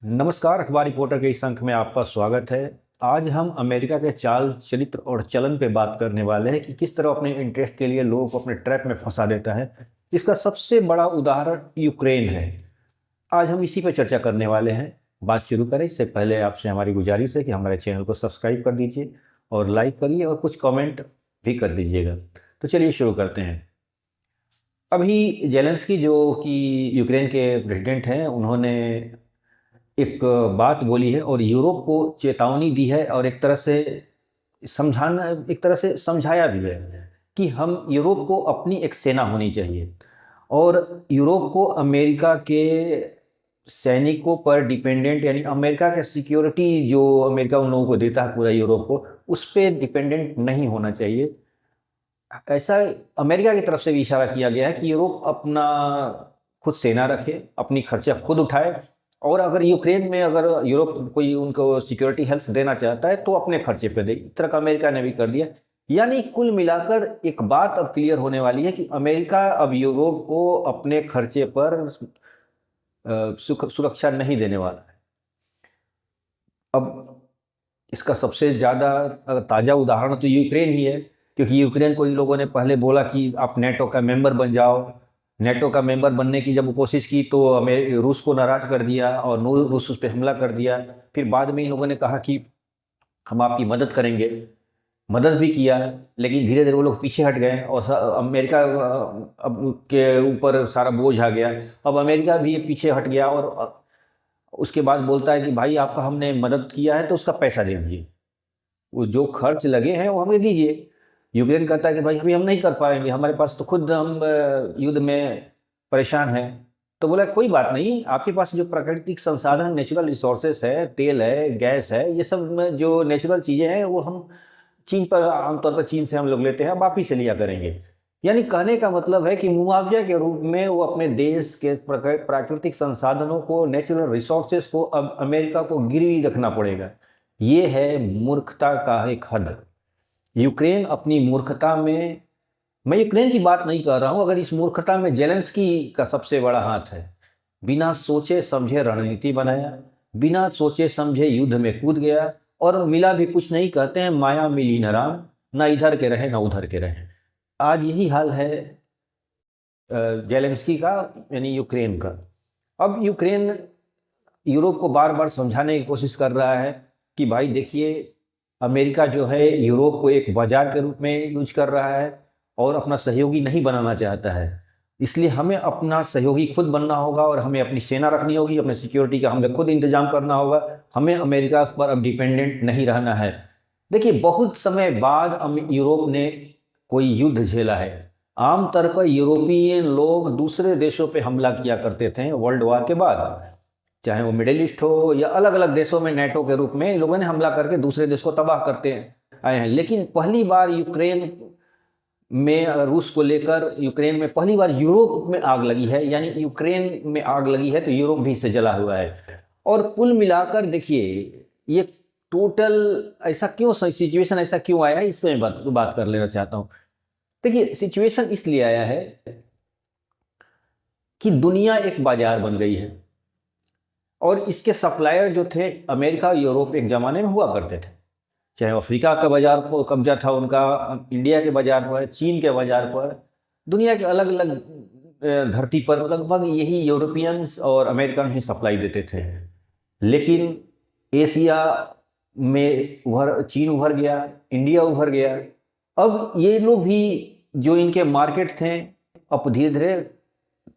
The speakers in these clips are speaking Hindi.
नमस्कार, अखबार रिपोर्टर के इस अंक में आपका स्वागत है। आज हम अमेरिका के चाल चरित्र और चलन पे बात करने वाले हैं कि किस तरह अपने इंटरेस्ट के लिए लोगों को अपने ट्रैप में फंसा देता है। इसका सबसे बड़ा उदाहरण यूक्रेन है। आज हम इसी पे चर्चा करने वाले हैं। बात शुरू करें इससे पहले आपसे हमारी गुजारिश है कि हमारे चैनल को सब्सक्राइब कर दीजिए और लाइक करिए और कुछ कमेंट भी कर दीजिएगा। तो चलिए शुरू करते हैं। अभी जेलेंस्की जो कि यूक्रेन के प्रेसिडेंट हैं, उन्होंने एक बात बोली है और यूरोप को चेतावनी दी है और एक तरह से समझाया भी है कि हम यूरोप को अपनी एक सेना होनी चाहिए और यूरोप को अमेरिका के सैनिकों पर डिपेंडेंट, यानी अमेरिका के सिक्योरिटी जो अमेरिका उन लोगों को देता है पूरा यूरोप को, उस पर डिपेंडेंट नहीं होना चाहिए। ऐसा अमेरिका की तरफ से भी इशारा किया गया है कि यूरोप अपना खुद सेना रखे, अपनी खर्चा खुद उठाए और अगर यूक्रेन में अगर यूरोप कोई उनको सिक्योरिटी हेल्प देना चाहता है तो अपने खर्चे पे दे। इस तरह का अमेरिका ने भी कर दिया। यानी कुल मिलाकर एक बात अब क्लियर होने वाली है कि अमेरिका अब यूरोप को अपने खर्चे पर सुरक्षा नहीं देने वाला है। अब इसका सबसे ज़्यादा ताज़ा उदाहरण तो यूक्रेन ही है, क्योंकि यूक्रेन को इन लोगों ने पहले बोला कि आप नेटो का मेंबर बन जाओ। नेटो का मेंबर बनने की जब कोशिश की तो रूस को नाराज़ कर दिया और रूस उस पर हमला कर दिया। फिर बाद में इन लोगों ने कहा कि हम आपकी मदद करेंगे, मदद भी किया, लेकिन धीरे धीरे वो लोग पीछे हट गए और अमेरिका अब के ऊपर सारा बोझ आ गया। अब अमेरिका भी पीछे हट गया और उसके बाद बोलता है कि भाई आपका हमने मदद किया है तो उसका पैसा दे दीजिए, वो जो खर्च लगे हैं वो हमें दीजिए। यूक्रेन कहता है कि भाई अभी हम नहीं कर पाएंगे, हमारे पास तो खुद हम युद्ध में परेशान हैं। तो बोला कोई बात नहीं, आपके पास जो प्राकृतिक संसाधन नेचुरल रिसोर्सेस है, तेल है, गैस है, ये सब जो नेचुरल चीज़ें हैं वो हम चीन पर आमतौर पर चीन से हम लोग लेते हैं, अब आप ही से लिया करेंगे। यानी कहने का मतलब है कि मुआवजा के रूप में वो अपने देश के प्राकृतिक संसाधनों को, नेचुरल रिसोर्सेस को अब अमेरिका को गिरवी रखना पड़ेगा। ये है मूर्खता का एक हद। यूक्रेन अपनी मूर्खता में, मैं यूक्रेन की बात नहीं कर रहा हूँ, अगर इस मूर्खता में जेलेंस्की का सबसे बड़ा हाथ है। बिना सोचे समझे रणनीति बनाया, बिना सोचे समझे युद्ध में कूद गया और मिला भी कुछ नहीं। कहते हैं माया मिली न राम, ना इधर के रहे ना उधर के रहे। आज यही हाल है जेलेंस्की का, यानी यूक्रेन का। अब यूक्रेन यूरोप को बार बार समझाने की कोशिश कर रहा है कि भाई देखिए, अमेरिका जो है यूरोप को एक बाजार के रूप में यूज कर रहा है और अपना सहयोगी नहीं बनाना चाहता है। इसलिए हमें अपना सहयोगी खुद बनना होगा और हमें अपनी सेना रखनी होगी, अपने सिक्योरिटी का हमें खुद इंतजाम करना होगा। हमें अमेरिका पर अब डिपेंडेंट नहीं रहना है। देखिए, बहुत समय बाद यूरोप ने कोई युद्ध झेला है। आमतौर पर यूरोपियन लोग दूसरे देशों पे हमला किया करते थे वर्ल्ड वॉर के बाद, चाहे वो मिडिल ईस्ट हो या अलग अलग देशों में नेटो के रूप में इन लोगों ने हमला करके दूसरे देश को तबाह करते आए हैं। लेकिन पहली बार यूक्रेन में, रूस को लेकर यूक्रेन में पहली बार यूरोप में आग लगी है। यानी यूक्रेन में आग लगी है तो यूरोप भी इससे जला हुआ है। और कुल मिलाकर देखिए, ये टोटल ऐसा क्यों, सिचुएशन ऐसा क्यों आया है, इस पर मैं बात कर लेना चाहता हूँ। देखिए, सिचुएशन इसलिए आया है कि दुनिया एक बाजार बन गई है और इसके सप्लायर जो थे अमेरिका यूरोप एक ज़माने में हुआ करते थे। चाहे अफ्रीका का बाजार को कब्जा था उनका, इंडिया के बाजार पर, चीन के बाजार पर, दुनिया के अलग अलग धरती पर लगभग यही यूरोपियंस और अमेरिकन ही सप्लाई देते थे। लेकिन एशिया में चीन उभर गया, इंडिया उभर गया। अब ये लोग भी जो इनके मार्केट थे अब धीरे धीरे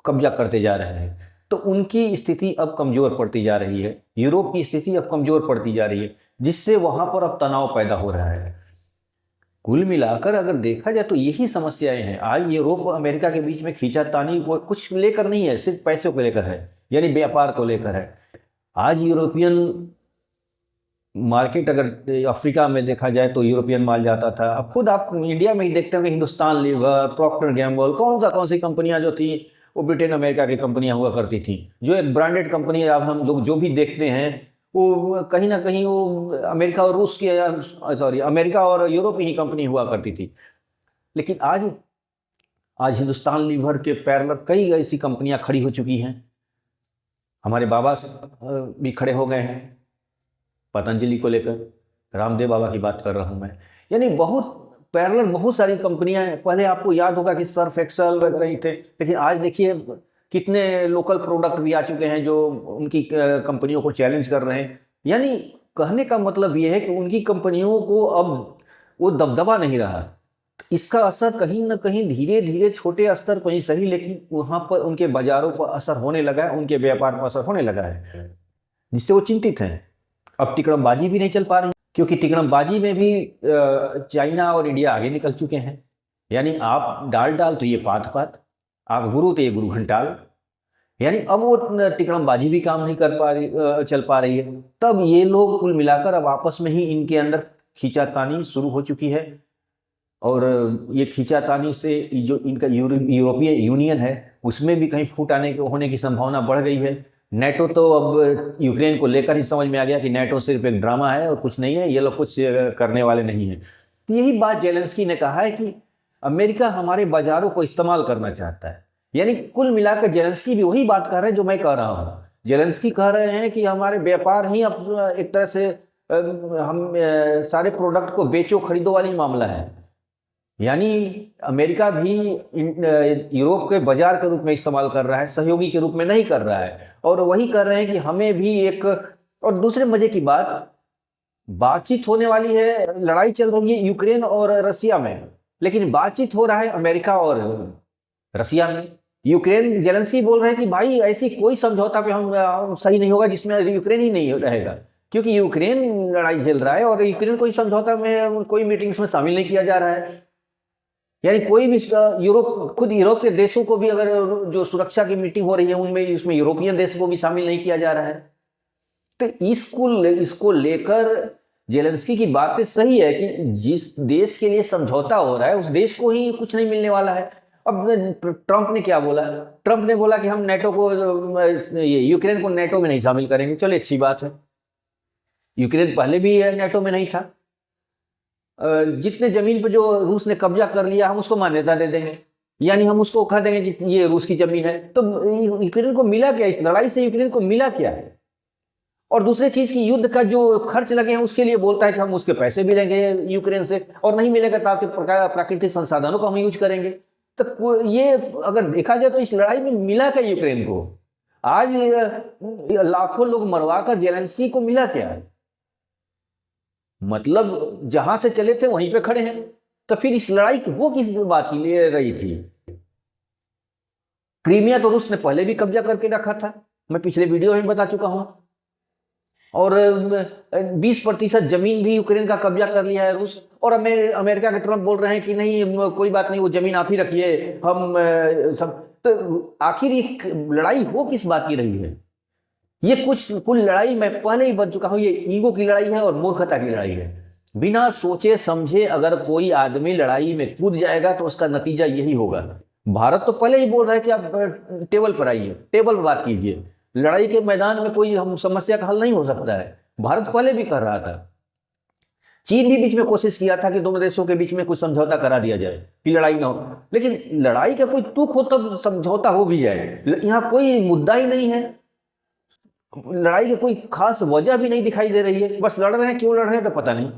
कब्जा करते जा रहे हैं, तो उनकी स्थिति अब कमज़ोर पड़ती जा रही है। यूरोप की स्थिति अब कमज़ोर पड़ती जा रही है, जिससे वहाँ पर अब तनाव पैदा हो रहा है। कुल मिलाकर अगर देखा जाए तो यही समस्याएं हैं। आज यूरोप और अमेरिका के बीच में खींचातानी वो कुछ लेकर नहीं है, सिर्फ पैसों को लेकर है, यानी व्यापार को लेकर है। आज यूरोपियन मार्केट अगर अफ्रीका में देखा जाए तो यूरोपियन माल जाता था। अब खुद आप इंडिया में ही देखते होंगे, हिंदुस्तान लीवर, प्रॉक्टर गैम्बल, कौन सी कंपनियां जो थी वो ब्रिटेन अमेरिका की कंपनियां हुआ करती थी, जो एक ब्रांडेड कंपनी है। अब हम लोग जो भी देखते हैं वो कहीं ना कहीं वो अमेरिका और रूस की, सॉरी, अमेरिका और यूरोप की ही कंपनी हुआ करती थी। लेकिन आज आज हिंदुस्तान लीवर के पैरेलल कई ऐसी कंपनियां खड़ी हो चुकी हैं। हमारे बाबा भी खड़े हो गए हैं पतंजलि को लेकर, रामदेव बाबा की बात कर रहा हूँ मैं। यानी बहुत पैरेलल बहुत सारी कंपनियां हैं। पहले आपको याद होगा कि सर्फ एक्सेल वगैरह ही थे, लेकिन आज देखिए कितने लोकल प्रोडक्ट भी आ चुके हैं जो उनकी कंपनियों को चैलेंज कर रहे हैं। यानी कहने का मतलब ये है कि उनकी कंपनियों को अब वो दबदबा नहीं रहा। इसका असर कहीं ना कहीं धीरे धीरे छोटे स्तर पर ही सही, लेकिन वहां पर उनके बाजारों पर असर होने लगा है, उनके व्यापार पर असर होने लगा है, जिससे वो चिंतित हैं। अब तिकड़मबाजी भी नहीं चल पा रही, क्योंकि तिकड़मबाजी में भी चाइना और इंडिया आगे निकल चुके हैं। यानी आप डाल डाल तो ये पात पात, आप गुरु तो ये गुरु घंटाल। यानी अब वो तिकड़मबाजी भी काम नहीं कर पा रही, चल पा रही है। तब ये लोग कुल मिलाकर अब आपस में ही इनके अंदर खींचातानी शुरू हो चुकी है। और ये खींचातानी से जो इनका यूरोपीय यूनियन है उसमें भी कहीं फूट होने की संभावना बढ़ गई है। नेटो तो अब यूक्रेन को लेकर ही समझ में आ गया कि नेटो सिर्फ एक ड्रामा है और कुछ नहीं है, ये लोग कुछ करने वाले नहीं हैं। तो यही बात जेलेंस्की ने कहा है कि अमेरिका हमारे बाजारों को इस्तेमाल करना चाहता है। यानी कुल मिलाकर जेलेंस्की भी वही बात कर रहे हैं जो मैं कह रहा हूँ। जेलेंस्की कह रहे हैं कि हमारे व्यापार ही अब एक तरह से हम सारे प्रोडक्ट को बेचो खरीदो वाली मामला है। यानी अमेरिका भी यूरोप के बाजार के रूप में इस्तेमाल कर रहा है, सहयोगी के रूप में नहीं कर रहा है। और वही कर रहे हैं कि हमें भी एक, और दूसरे मजे की बातचीत होने वाली है, लड़ाई चल रही है यूक्रेन और रसिया में, लेकिन बातचीत हो रहा है अमेरिका और रसिया में। यूक्रेन जेलेंस्की बोल रहे हैं कि भाई ऐसी कोई समझौता पे हम सही नहीं होगा जिसमें यूक्रेन ही नहीं रहेगा, क्योंकि यूक्रेन लड़ाई झेल रहा है और यूक्रेन कोई समझौता में कोई मीटिंग्स में शामिल नहीं किया जा रहा है। यानी कोई भी खुद यूरोप के देशों को भी अगर जो सुरक्षा की मीटिंग हो रही है उनमें इसमें यूरोपियन देश को भी शामिल नहीं किया जा रहा है। तो इसको लेकर जेलेंस्की की बातें सही है कि जिस देश के लिए समझौता हो रहा है उस देश को ही कुछ नहीं मिलने वाला है। अब ट्रंप ने क्या बोला? ट्रंप ने बोला कि हम नेटो को, ये यूक्रेन को नेटो में नहीं शामिल करेंगे। चलो अच्छी बात है, यूक्रेन पहले भी नेटो में नहीं था। जितने जमीन पर जो रूस ने कब्जा कर लिया हम उसको मान्यता दे देंगे, यानी हम उसको कह देंगे कि ये रूस की जमीन है। तो यूक्रेन को मिला क्या इस लड़ाई से? यूक्रेन को मिला क्या है? और दूसरी चीज की युद्ध का जो खर्च लगे हैं उसके लिए बोलता है कि हम उसके पैसे भी लेंगे यूक्रेन से, और नहीं मिलेगा तो आपके प्राकृतिक संसाधनों को हम यूज करेंगे। तो ये अगर देखा जाए तो इस लड़ाई में मिला क्या यूक्रेन को? आज लाखों लोग मरवाकर जेलेंस्की को मिला क्या है? मतलब जहां से चले थे वहीं पे खड़े हैं। तो फिर इस लड़ाई वो किस बात की ले रही थी? क्रीमिया तो रूस ने पहले भी कब्जा करके रखा था, मैं पिछले वीडियो में बता चुका हूं। और 20% जमीन भी यूक्रेन का कब्जा कर लिया है रूस। और अमेरिका के ट्रंप बोल रहे हैं कि नहीं कोई बात नहीं, वो जमीन आप ही रखिए, हम सब। तो आखिर ये लड़ाई हो किस बात की रही है? ये कुल लड़ाई मैं पहले ही बता चुका हूं, ये ईगो की लड़ाई है और मूर्खता की लड़ाई है। बिना सोचे समझे अगर कोई आदमी लड़ाई में कूद जाएगा तो उसका नतीजा यही होगा। भारत तो पहले ही बोल रहा है कि आप टेबल पर आइए, टेबल पर बात कीजिए, लड़ाई के मैदान में कोई हम समस्या का हल नहीं हो सकता है। भारत पहले भी कर रहा था। चीन भी बीच में कोशिश किया था कि दोनों देशों के बीच में कुछ समझौता करा दिया जाए कि लड़ाई ना हो, लेकिन लड़ाई का कोई तुक हो तब समझौता हो भी जाए। यहाँ कोई मुद्दा ही नहीं है, लड़ाई की कोई खास वजह भी नहीं दिखाई दे रही है। बस लड़ रहे हैं, क्यों लड़ रहे हैं तो पता नहीं,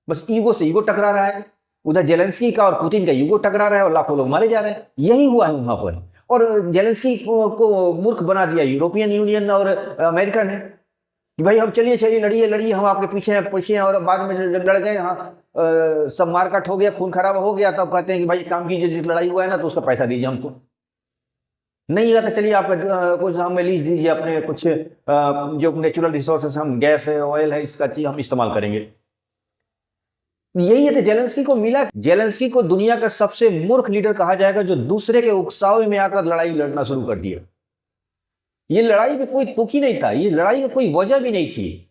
बस ईगो से ईगो टकरा रहा है। उधर जेलेंस्की का और पुतिन का ईगो टकरा रहा है और लाखों लोग मारे जा रहे हैं। यही हुआ है वहां पर। और जेलेंस्की को मूर्ख बना दिया यूरोपियन यूनियन और अमेरिका ने कि भाई हम चलिए चलिए लड़िए लड़िए, हम आपके पीछे हैं। और बाद में जब लड़ गए, हाँ सब मारकाट हो गया, खून खराब हो गया, तब कहते हैं कि भाई काम कीजिए, जिस लड़ाई हुआ है ना तो उसका पैसा दीजिए हमको। नहीं हुआ तो चलिए आप कुछ हमें लीज दीजिए, अपने कुछ जो नेचुरल रिसोर्सेस, हम गैस है, ऑयल है, इसका चीज हम इस्तेमाल करेंगे। यही है तो जेलेंस्की को मिला। जेलेंस्की को दुनिया का सबसे मूर्ख लीडर कहा जाएगा जो दूसरे के उकसावे में आकर लड़ाई लड़ना शुरू कर दिया। ये लड़ाई में कोई तुक ही नहीं था, ये लड़ाई की कोई वजह भी नहीं थी।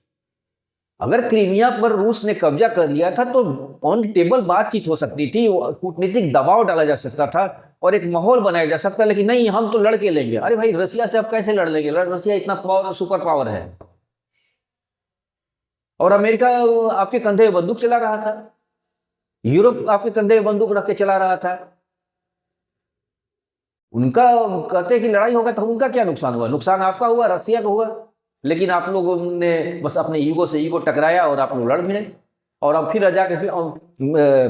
अगर क्रीमिया पर रूस ने कब्जा कर लिया था तो ऑन टेबल बातचीत हो सकती थी, कूटनीतिक दबाव डाला जा सकता था और एक माहौल बनाया जा सकता, लेकिन नहीं, हम तो लड़के लेंगे। अरे भाई रसिया से आप कैसे लड़ लेंगे? रसिया इतना सुपर पावर है और अमेरिका आपके कंधे में बंदूक चला रहा था, यूरोप आपके कंधे में बंदूक रख के चला रहा था। उनका कहते हैं कि लड़ाई होगा तो उनका क्या नुकसान हुआ? नुकसान आपका हुआ, रसिया का हुआ, लेकिन आप लोगों ने बस अपने ईगो से ईगो टकराया और आप लोग लड़ भिड़े, और अब फिर जाके फिर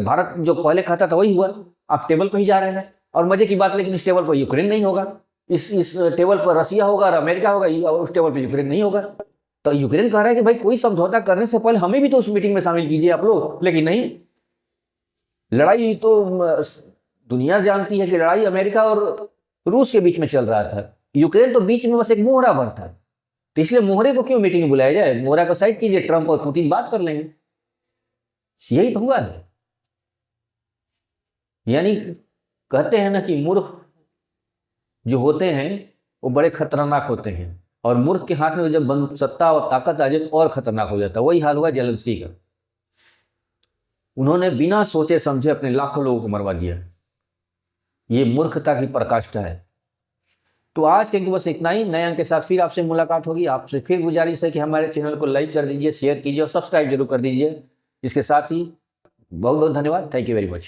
भारत जो पहले कहता था वही हुआ। आप टेबल पर ही जा रहे हैं, और मजे की बात, लेकिन इस टेबल पर यूक्रेन नहीं होगा, इस टेबल पर रसिया होगा और अमेरिका होगा, और उस टेबल पर यूक्रेन नहीं होगा। तो यूक्रेन कह रहा है कि भाई कोई समझौता करने से पहले हमें भी तो उस मीटिंग में शामिल कीजिए आप लोग, लेकिन नहीं। लड़ाई तो दुनिया जानती है कि लड़ाई अमेरिका और रूस के बीच में चल रहा था, यूक्रेन तो बीच में बस एक मोहरा भर था। तो इसलिए मोहरे को क्यों मीटिंग में बुलाया जाए? मोहरा को साइड कीजिए, ट्रंप और पुतिन बात कर लेंगे। यही तो हुआ है। यानी कहते हैं ना कि मूर्ख जो होते हैं वो बड़े खतरनाक होते हैं, और मूर्ख के हाथ में जब सत्ता और ताकत आ जाए तो और खतरनाक हो जाता है। वही हाल हुआ जेलेंस्की का। उन्होंने बिना सोचे समझे अपने लाखों लोगों को मरवा दिया। ये मूर्खता की पराकाष्ठा है। तो आज के बस इतना ही। नए अंक के साथ फिर आपसे मुलाकात होगी। आपसे फिर गुजारिश है कि हमारे चैनल को लाइक कर दीजिए, शेयर कीजिए और सब्सक्राइब जरूर कर दीजिए। इसके साथ ही बहुत बहुत धन्यवाद। Thank you very much.